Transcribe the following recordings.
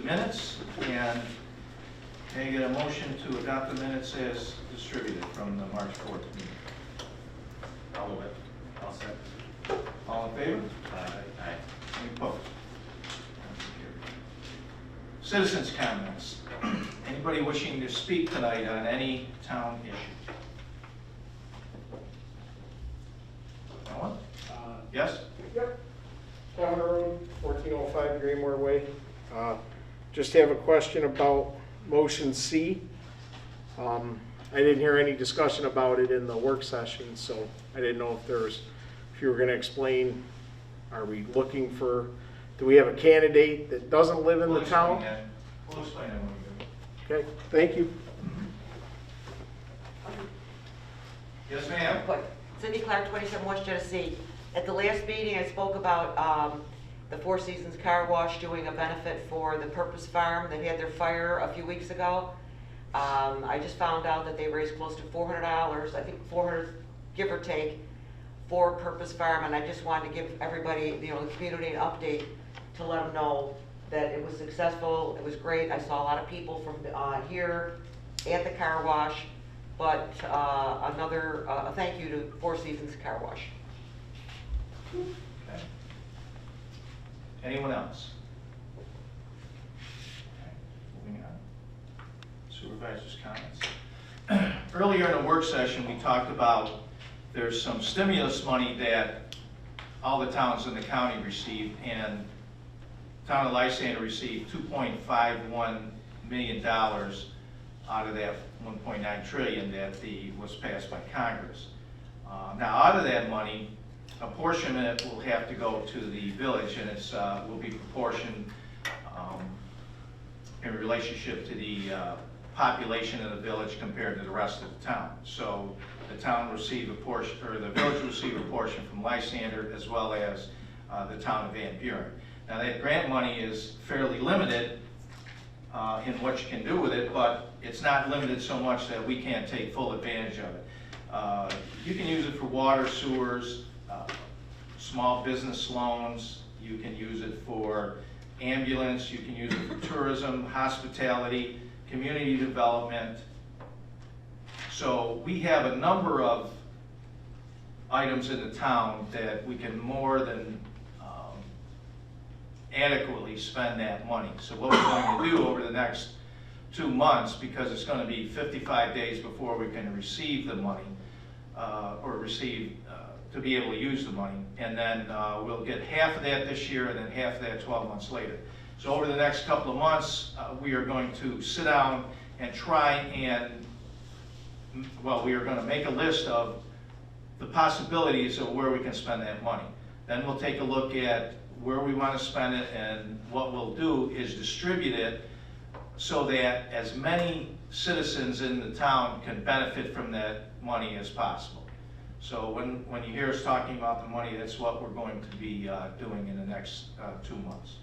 minutes, and can I get a motion to adopt the minutes as distributed from the March 4th meeting? I'll move it. I'll second. All in favor? Aye. Any opposed? Citizens' comments. Anybody wishing to speak tonight on any town issue? No one? Yes? Yep. Town Road, 1405 Greenmore Way. Just have a question about motion C. I didn't hear any discussion about it in the work session, so I didn't know if you were going to explain, are we looking for, do we have a candidate that doesn't live in the town? We'll explain that when we do. Okay, thank you. Yes, ma'am. Quick. Cindy Clark, 27 West Genesee. At the last meeting, I spoke about the Four Seasons Car Wash doing a benefit for the Purpose Farm that had their fire a few weeks ago. I just found out that they raised close to $400, I think $400, give or take, for Purpose Farm, and I just wanted to give everybody, the community an update to let them know that it was successful, it was great. I saw a lot of people from here at the car wash, but another thank you to Four Seasons Car Wash. Okay. Anyone else? Okay, moving on. Supervisor's comments. Earlier in the work session, we talked about there's some stimulus money that all the towns in the county received, and the town of Lysander received $2.51 million out of that $1.9 trillion that was passed by Congress. Now, out of that money, a portion of it will have to go to the village, and it's will be proportioned in relationship to the population of the village compared to the rest of the town. So the town will receive a portion, or the village will receive a portion from Lysander, as well as the town of Van Buren. Now, that grant money is fairly limited in what you can do with it, but it's not limited so much that we can't take full advantage of it. You can use it for water, sewers, small business loans. You can use it for ambulance. You can use it for tourism, hospitality, community development. So we have a number of items in the town that we can more than adequately spend that money. So what we're going to do over the next 2 months, because it's going to be 55 days before we can receive the money, to be able to use the money, and then we'll get half of that this year and then half of that 12 months later. So over the next couple of months, we are going to sit down and try and, well, we are going to make a list of the possibilities of where we can spend that money. Then we'll take a look at where we want to spend it, and what we'll do is distribute it so that as many citizens in the town can benefit from that money as possible. So when you hear us talking about the money, that's what we're going to be doing in the next 2 months.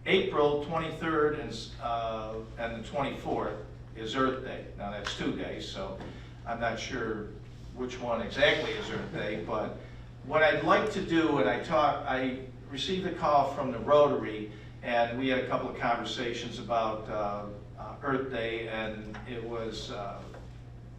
April 23rd and the 24th is Earth Day. Now that's 2 days, so I'm not sure which one exactly is Earth Day, but what I'd like to do, and I received a call from the Rotary, and we had a couple of conversations about Earth Day, and it was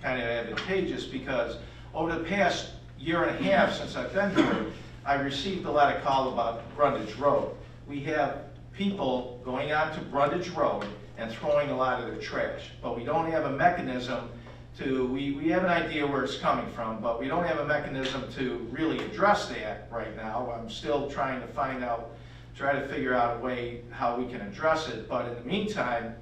kind of advantageous because over the past year and a half since I've been here, I received a lot of calls about Brundage Road. We have people going out to Brundage Road and throwing a lot of their trash, but we don't have a mechanism to, we have an idea where it's coming from, but we don't have a mechanism to really address that right now. I'm still trying to try to figure out a way how we can address it, but in the meantime,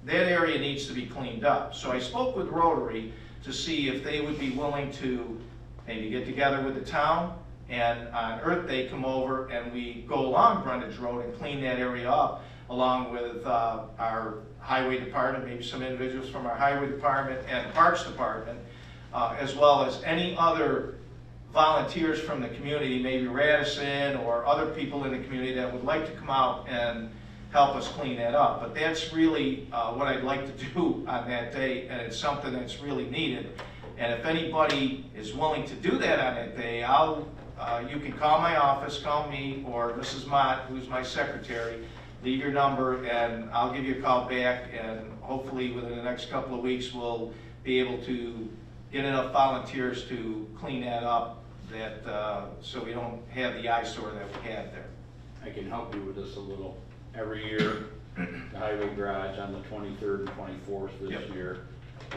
that area needs to be cleaned up. So I spoke with Rotary to see if they would be willing to maybe get together with the town, and on Earth Day come over and we go along Brundage Road and clean that area up, along with our highway department, maybe some individuals from our highway department and parks department, as well as any other volunteers from the community, maybe Radisson or other people in the community that would like to come out and help us clean that up. But that's really what I'd like to do on that day, and it's something that's really needed. And if anybody is willing to do that on that day, I'll you can call my office, call me, or Mrs. Mott, who's my secretary, leave your number, and I'll give you a call back, and hopefully within the next couple of weeks, we'll be able to get enough volunteers to clean that up, so we don't have the eyesore that we had there. I can help you with this a little. Every year, the highway garage on the 23rd and 24th this Yep. year,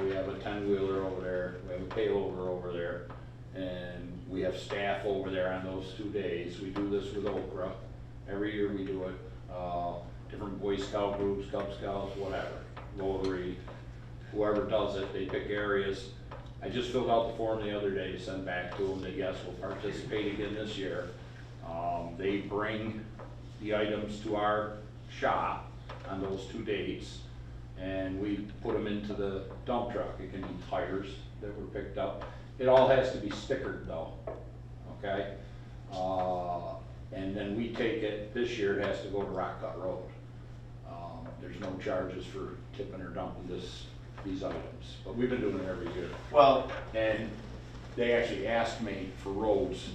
we have a 10-wheeler over there, we have a payloader over there, and we have staff over there on those 2 days. We do this with Okra. Every year we do it. Different Boy Scout groups, Cub Scouts, whatever, Rotary, whoever does it, they pick areas. I just filled out the form the other day to send back to them that yes, we'll participate again this year. They bring the items to our shop on those 2 dates, and we put them into the dump truck. It can be tires that were picked up. It all has to be stickered though, okay? And then we take it, this year it has to go to Rock Cut Road. There's no charges for tipping or dumping these items, but we've been doing it every year. Well, And they actually asked me for roads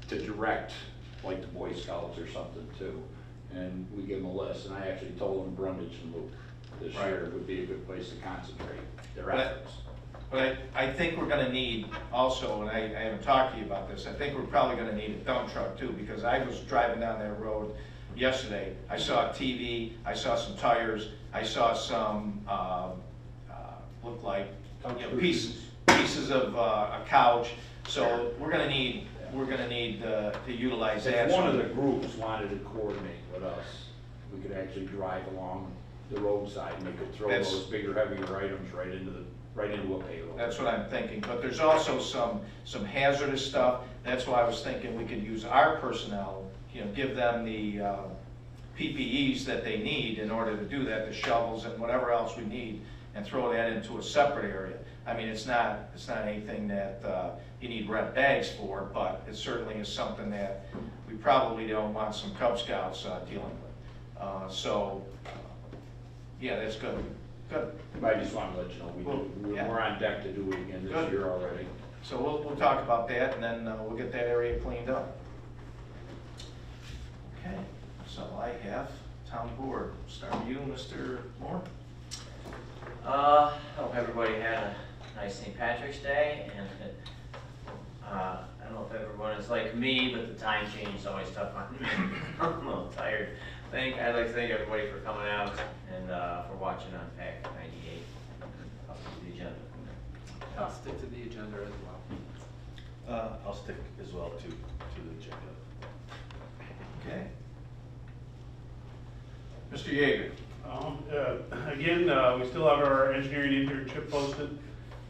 to direct, like the Boy Scouts or something too. And we give them a list, and I actually told them Brundage and Loop this Right. year would be a good place to concentrate their But- efforts. But I think we're gonna need also, and I haven't talked to you about this, I think we're probably gonna need a dump truck too, because I was driving down that road yesterday. I saw a TV, I saw some tires, I saw some, looked like, you know, pieces of a couch. So we're gonna need to utilize that. If one of the groups wanted to coordinate with us, we could actually drive along the roadside and they could throw That's- those bigger, heavier items right into a payload. That's what I'm thinking, but there's also some hazardous stuff. That's why I was thinking we could use our personnel, you know, give them the PPEs that they need in order to do that, the shovels and whatever else we need, and throw that into a separate area. I mean, it's not anything that you need red bags for, but it certainly is something that we probably don't want some Cub Scouts dealing with. Yeah, that's good. Good. I just wanted to let you know, Well, yeah. we're on deck to do it again this Good. year already. So we'll talk about that, and then we'll get that area cleaned up. Okay, so I have town board. Start with you, Mr. Moore. Hope everybody had a nice St. Patrick's Day, and I don't know if everyone is like me, but the time change is always tough on me. I'm a little tired. I'd like to thank everybody for coming out and for watching on PAC 98. Up to the agenda. I'll stick to the agenda as well. I'll stick as well to the agenda. Okay. Mr. Yeager. Again, we still have our engineering internship posted.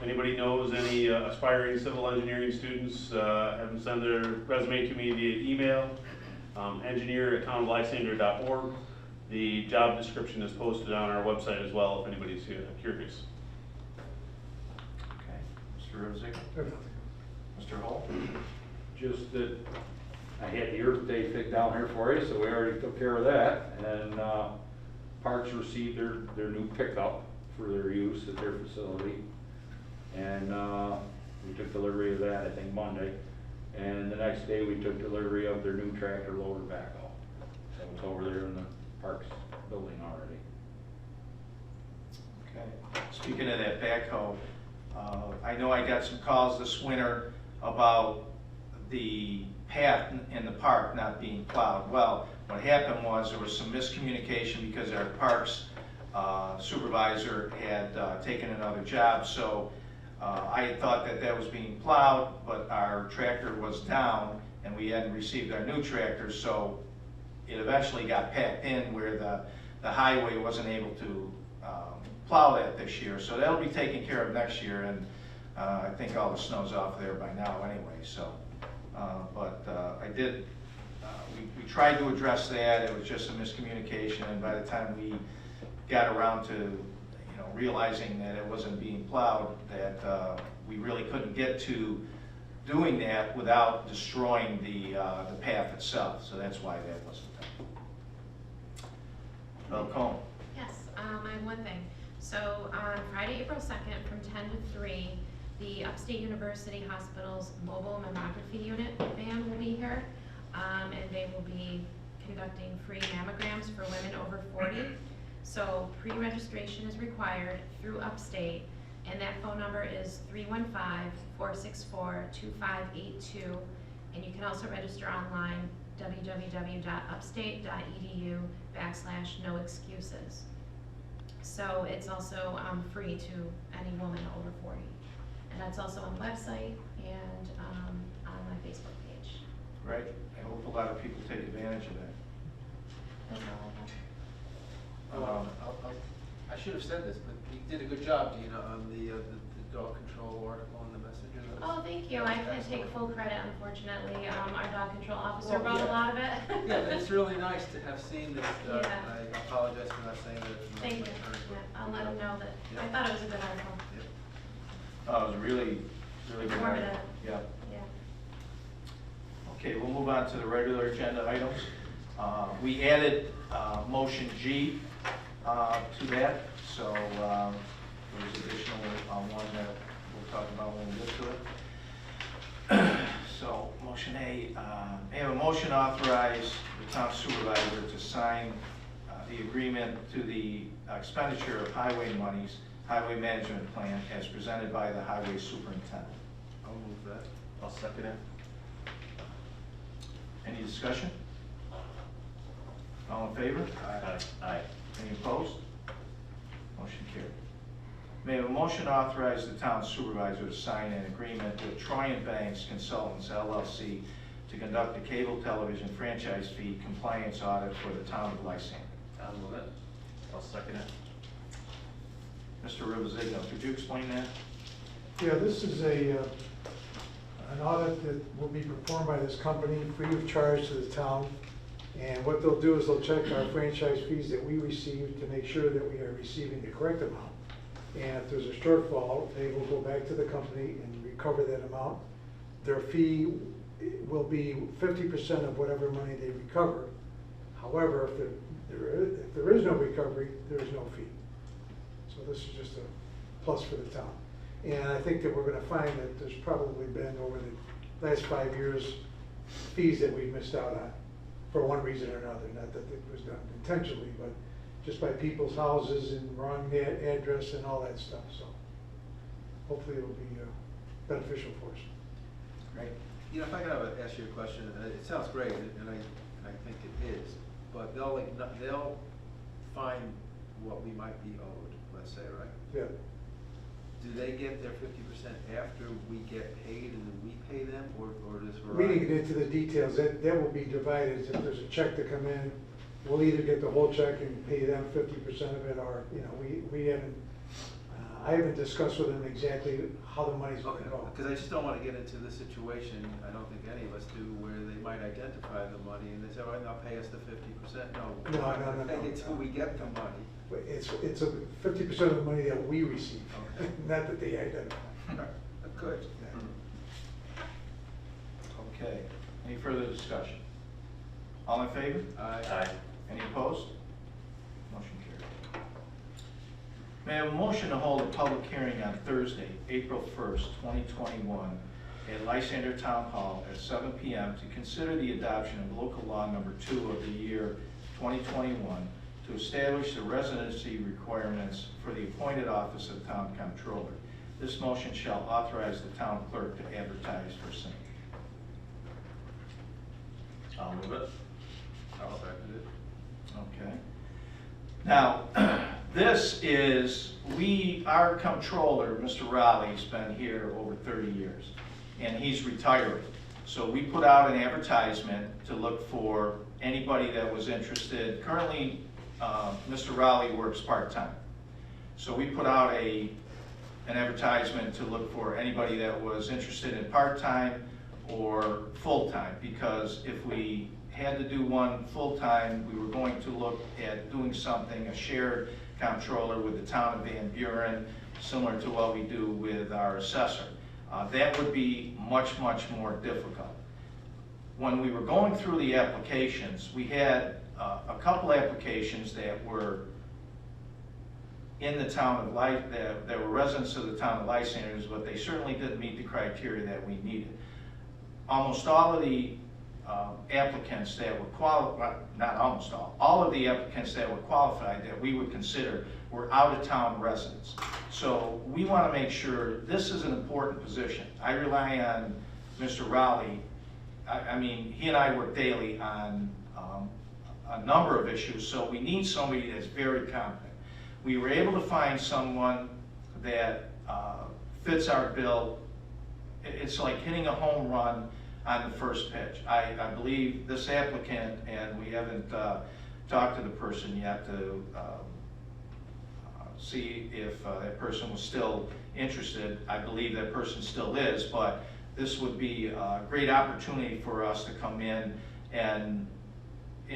Anybody knows any aspiring civil engineering students, have them send their resume to me via email, engineer@townoflysander.org. The job description is posted on our website as well if anybody's curious. Okay. Mr. Rosick. Mr. Hall. Just that I had the Earth Day picked down here for you, so we already took care of that. And Parks received their new pickup for their use at their facility. And we took delivery of that, I think, Monday. And the next day, we took delivery of their new tractor loader backhoe. So it's over there in the Parks building already. Okay. Speaking of that backhoe, I know I got some calls this winter about the path in the park not being plowed. Well, what happened was there was some miscommunication because our parks supervisor had taken another job. So I had thought that was being plowed, but our tractor was down and we hadn't received our new tractor. So it eventually got packed in where the highway wasn't able to plow that this year. So that'll be taken care of next year, and I think all the snow's off there by now anyway. So, I did, we tried to address that. It was just a miscommunication, and by the time we got around to realizing that it wasn't being plowed, that we really couldn't get to doing that without destroying the path itself. So that's why that wasn't done. Cone. Yes, I have one thing. So on Friday, April 2nd, from 10 to 3, The Upstate University Hospital's mobile mammography unit van will be here, and they will be conducting free mammograms for women over 40. So pre-registration is required through Upstate, and that phone number is 315-464-2582. And you can also register online, www.upstate.edu/no excuses. So it's also free to any woman over 40. And that's also on the website and on my Facebook page. Right, I hope a lot of people take advantage of that. That's all I have. I should have said this, but you did a good job, Dina, on the dog control article in the Messenger. That was Oh, thank you. I can't take excellent. full credit, unfortunately. Our dog control officer Well, wrote a yeah. lot of it. Yeah, but it's really nice to have seen this. Yeah. I apologize for not saying that. It's not Thank my you. turn, but, Yeah, I'll let him know that. I Yeah. thought it was a good article. Yep. Oh, it was really good. Informative. Yeah. Yeah. Okay, we'll move on to the regular agenda items. We added motion G to that, so there's additional one that we'll talk about when we get to it. So, motion A, may I have a motion to authorize the town supervisor to sign the agreement to the expenditure of highway monies, highway management plan, as presented by the highway superintendent. I'll move that. I'll second it. Any discussion? All in favor? Aye. Aye. Any opposed? Motion carried. May I have a motion to authorize the town supervisor to sign an agreement with Troy & Banks Consultants LLC to conduct a cable television franchise fee compliance audit for the town of Lysander. I'll move it. I'll second it. Mr. Rivazigno, could you explain that? Yeah, this is an audit that will be performed by this company free of charge to the town. And what they'll do is they'll check our franchise fees that we receive to make sure that we are receiving the correct amount. And if there's a shortfall, they will go back to the company and recover that amount. Their fee will be 50% of whatever money they recover. However, if there is no recovery, there is no fee. So this is just a plus for the town. And I think that we're gonna find that there's probably been, over the last 5 years, fees that we've missed out on for one reason or another. Not that it was done intentionally, but just by people's houses and wrong address and all that stuff, so hopefully it'll be beneficial for us. Great. You know, if I could ask you a question, it sounds great, and I think it is, but they'll find what we might be owed, let's say, right? Yeah. Do they get their 50% after we get paid and then we pay them, or does We Verizon? didn't get into the details. That will be divided. If there's a check to come in, we'll either get the whole check and pay them 50% of it, or, you know, we haven't, I haven't discussed with them exactly how the money's going Okay, to go. because I just don't want to get into the situation, I don't think any of us do, where they might identify the money and they say, oh, now pay us the 50%. No. No, no, no, no. Pay it till we get the money. But it's 50% of the money that we receive, Okay. not that they identify. Good. Yeah. Okay, any further discussion? All in favor? Aye. Any opposed? Motion carried. May I have a motion to hold a public hearing on Thursday, April 1st, 2021, at Lysander Town Hall at 7 p.m. to consider the adoption of local law number 2 of the year 2021 to establish the residency requirements for the appointed office of town comptroller. This motion shall authorize the town clerk to advertise for same. I'll move it. I'll second it. Okay. Now, this is, our comptroller, Mr. Raleigh's been here over 30 years, and he's retiring. So we put out an advertisement to look for anybody that was interested. Currently, Mr. Raleigh works part-time. So we put out an advertisement to look for anybody that was interested in part-time or full-time, because if we had to do one full-time, we were going to look at doing something, a shared comptroller with the town of Van Buren, similar to what we do with our assessor. That would be much, much more difficult. When we were going through the applications, we had a couple applications that were in the town of that were residents of the town of Lysander, but they certainly didn't meet the criteria that we needed. Almost all of the applicants that were qualified, not almost all of the applicants that were qualified that we would consider were out-of-town residents. So we want to make sure this is an important position. I rely on Mr. Rowley. I mean, he and I work daily on a number of issues, so we need somebody that's very competent. We were able to find someone that fits our bill. It's like hitting a home run on the first pitch. I believe this applicant, and we haven't talked to the person yet to see if that person was still interested. I believe that person still is, but this would be a great opportunity for us to come in and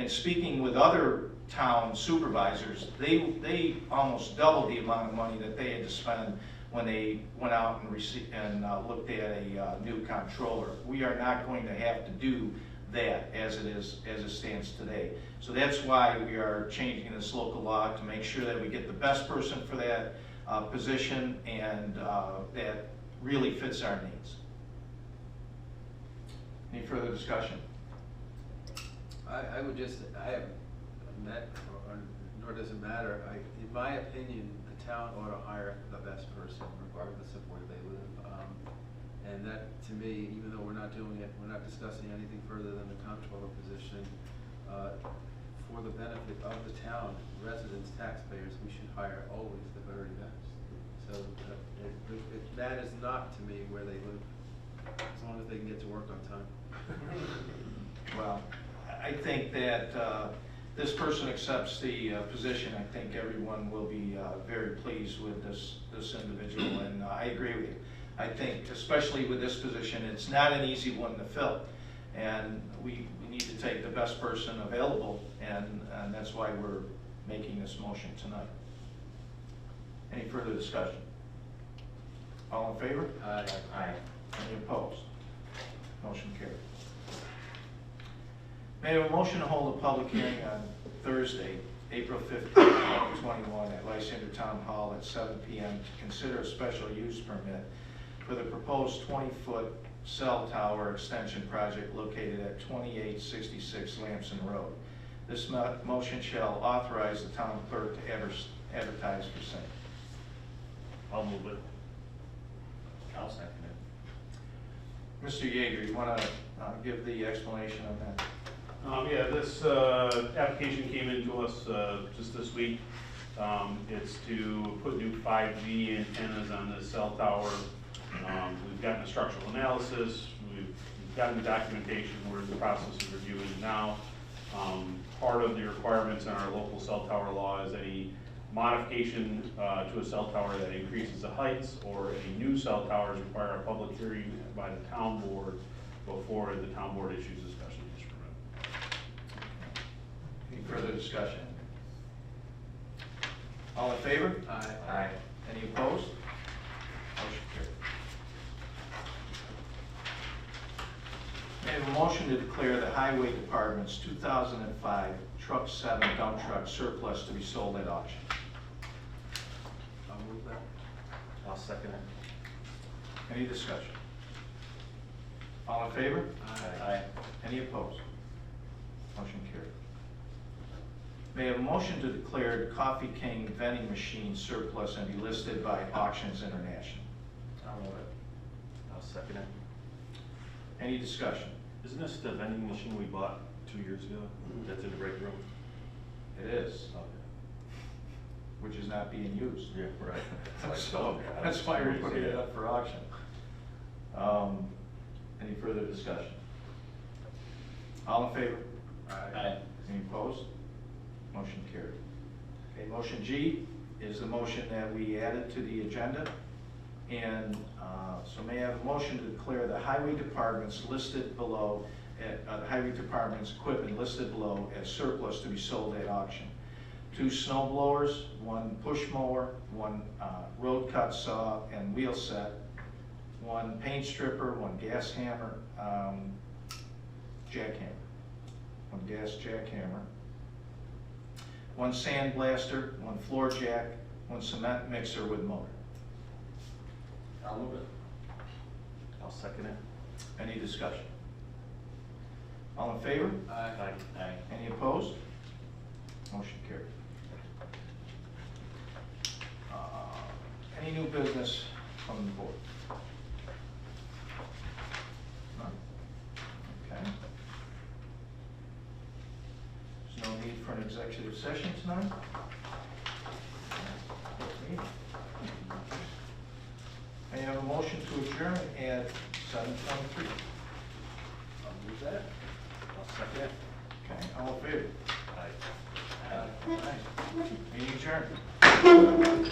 speaking with other town supervisors, they almost doubled the amount of money that they had to spend when they went out and looked at a new comptroller. We are not going to have to do that as it stands today. So that's why we are changing this local law to make sure that we get the best person for that position and that really fits our needs. Any further discussion? I would just, I haven't met, nor does it matter. In my opinion, the town ought to hire the best person regardless of where they live. And that, to me, even though we're not doing it, we're not discussing anything further than the comptroller position, for the benefit of the town, residents, taxpayers, we should hire always the very best. So it matters not to me where they live, as long as they can get to work on time. Well, I think that this person accepts the position. I think everyone will be very pleased with this individual, and I agree with you. I think, especially with this position, it's not an easy one to fill, and we need to take the best person available, and that's why we're making this motion tonight. Any further discussion? All in favor? Aye. Aye. Any opposed? Motion carried. May I have a motion to hold a public hearing on Thursday, April 15th, 2021 at Lysander Town Hall at 7 p.m. to consider a special use permit for the proposed 20-foot cell tower extension project located at 2866 Lamson Road. This motion shall authorize the town clerk to advertise for same. I'll move it. I'll second it. Mr. Yeager, you want to give the explanation on that? Yeah, this application came into us just this week. It's to put new 5G antennas on this cell tower. We've gotten a structural analysis. We've gotten the documentation. We're in the process of reviewing it now. Part of the requirements in our local cell tower law is any modification to a cell tower that increases the heights or any new cell towers require a public hearing by the town board before the town board issues a special use permit. Any further discussion? All in favor? Aye. Aye. Any opposed? Motion carried. May I have a motion to declare the Highway Department's 2005 Truck 7 dump truck surplus to be sold at auction? I'll move that. I'll second it. Any discussion? All in favor? Aye. Any opposed? Motion carried. May I have a motion to declare the Coffee King vending machine surplus and be listed by Auctions International? I'll move it. I'll second it. Any discussion? Isn't this the vending machine we bought 2 years ago? That's in the break room? It is, Okay. which is not being used. Yeah, right. So that's why we're putting it up for auction. Any further discussion? All in favor? Aye. Any opposed? Motion carried. Okay, motion G is the motion that we added to the agenda. And so may I have a motion to declare the highway departments listed below, the highway department's equipment listed below as surplus to be sold at auction. 2 snow blowers, 1 push mower, 1 road cut saw and wheel set, 1 paint stripper, 1 gas hammer, jackhammer, 1 gas jackhammer, 1 sand blaster, 1 floor jack, one cement mixer with motor. I'll move it. I'll second it. Any discussion? All in favor? Aye. Aye. Any opposed? Motion carried. Any new business from the board? None? Okay. There's no need for an executive session tonight? May I have a motion to adjourn at 7:23? I'll move that. I'll second it. Okay, all in favor? Aye. Aye. Meeting adjourned.